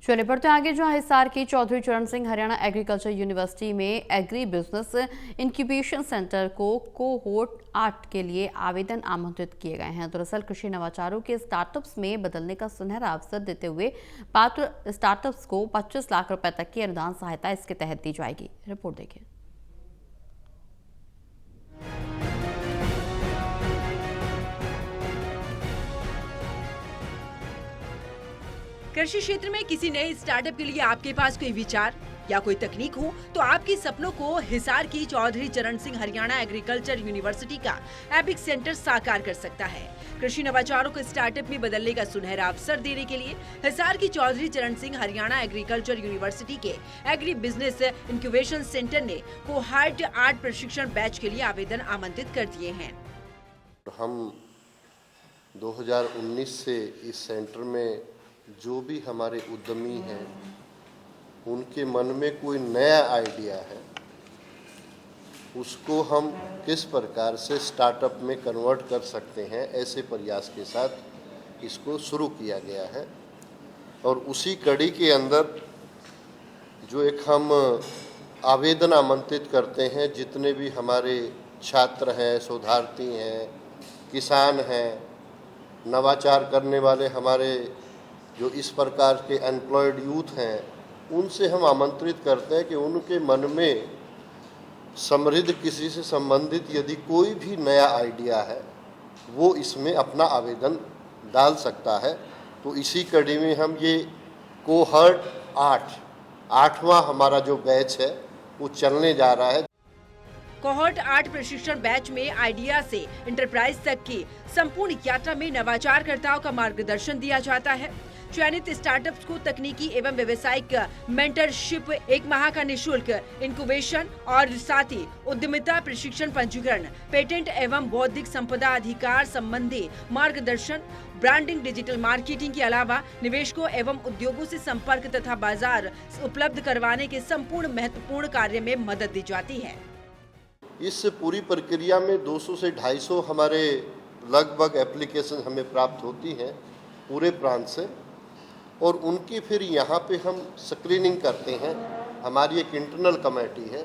चलिए बढ़ते आगे। जहां हिसार की चौधरी चरण सिंह हरियाणा एग्रीकल्चर यूनिवर्सिटी में एग्री बिजनेस इंक्यूबेशन सेंटर को कोहोर्ट 8 के लिए आवेदन आमंत्रित किए गए हैं। दरअसल कृषि नवाचारों के स्टार्टअप्स में बदलने का सुनहरा अवसर देते हुए पात्र स्टार्टअप्स को 25 लाख रुपए तक की अनुदान सहायता इसके तहत दी जाएगी। रिपोर्ट देखिए। कृषि क्षेत्र में किसी नए स्टार्टअप के लिए आपके पास कोई विचार या कोई तकनीक हो तो आपके सपनों को हिसार की चौधरी चरण सिंह हरियाणा एग्रीकल्चर यूनिवर्सिटी का एपिक सेंटर साकार कर सकता है। कृषि नवाचारों को स्टार्टअप में बदलने का सुनहरा अवसर देने के लिए हिसार की चौधरी चरण सिंह हरियाणा एग्रीकल्चर यूनिवर्सिटी के एग्री बिजनेस इंक्यूबेशन सेंटर ने कोहोर्ट 8 प्रशिक्षण बैच के लिए आवेदन आमंत्रित कर दिए हैं। हम 2019 से इस सेंटर में जो भी हमारे उद्यमी हैं उनके मन में कोई नया आइडिया है उसको हम किस प्रकार से स्टार्टअप में कन्वर्ट कर सकते हैं, ऐसे प्रयास के साथ इसको शुरू किया गया है। और उसी कड़ी के अंदर जो एक हम आवेदन आमंत्रित करते हैं, जितने भी हमारे छात्र हैं, शोधार्थी हैं, किसान हैं, नवाचार करने वाले हमारे जो इस प्रकार के एम्प्लॉयड यूथ हैं, उनसे हम आमंत्रित करते हैं कि उनके मन में समृद्ध किसी से संबंधित यदि कोई भी नया आइडिया है वो इसमें अपना आवेदन डाल सकता है। तो इसी कड़ी में हम ये कोहोर्ट 8वां हमारा जो बैच है वो चलने जा रहा है। कोहोर्ट 8 प्रशिक्षण बैच में आइडिया से इंटरप्राइज तक की संपूर्ण यात्रा में नवाचारकर्ताओं का मार्गदर्शन दिया जाता है। चयनित स्टार्टअप्स को तकनीकी एवं व्यवसायिक मेंटरशिप, 1 माह का निशुल्क इंक्यूबेशन और साथ ही उद्यमिता प्रशिक्षण, पंजीकरण, पेटेंट एवं बौद्धिक संपदा अधिकार संबंधी मार्गदर्शन, ब्रांडिंग, डिजिटल मार्केटिंग के अलावा निवेशकों एवं उद्योगों से संपर्क तथा बाजार उपलब्ध करवाने के संपूर्ण महत्वपूर्ण कार्य में मदद दी जाती है। इस पूरी प्रक्रिया में 200 से 250 हमारे लगभग एप्लीकेशन हमें प्राप्त होती हैं पूरे प्रांत से, और उनकी फिर यहाँ पे हम स्क्रीनिंग करते हैं। हमारी एक इंटरनल कमेटी है,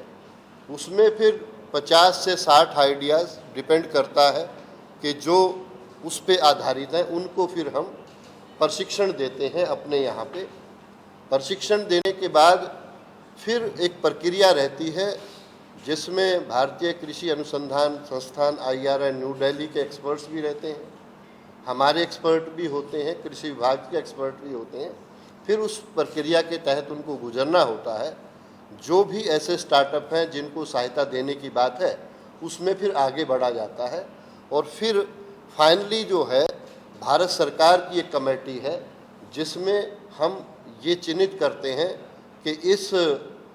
उसमें फिर 50 से 60 आइडियाज़ डिपेंड करता है कि जो उस पे आधारित है, उनको फिर हम प्रशिक्षण देते हैं। अपने यहाँ पे प्रशिक्षण देने के बाद फिर एक प्रक्रिया रहती है जिसमें भारतीय कृषि अनुसंधान संस्थान IRI न्यू दिल्ली के एक्सपर्ट्स भी रहते हैं, हमारे एक्सपर्ट भी होते हैं, कृषि विभाग के एक्सपर्ट भी होते हैं। फिर उस प्रक्रिया के तहत उनको गुजरना होता है। जो भी ऐसे स्टार्टअप हैं जिनको सहायता देने की बात है उसमें फिर आगे बढ़ा जाता है। और फिर फाइनली जो है भारत सरकार की एक कमेटी है जिसमें हम ये चिन्हित करते हैं कि इस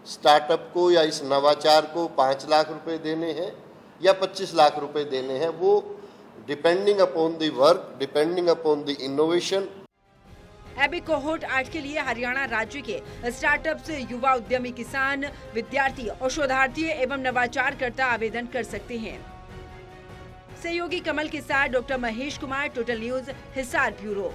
स्टार्टअप को या इस नवाचार को 5 लाख रुपए देने हैं या 25 लाख रुपए देने हैं, वो depending upon the work, depending upon the innovation. Epic cohort 8 के लिए हरियाणा राज्य के स्टार्टअप्स, युवा उद्यमी, किसान, विद्यार्थी और शोधार्थी एवं नवाचारकर्ता आवेदन कर सकते हैं। सहयोगी कमल के साथ doctor Mahesh Kumar, total news, Hisar bureau.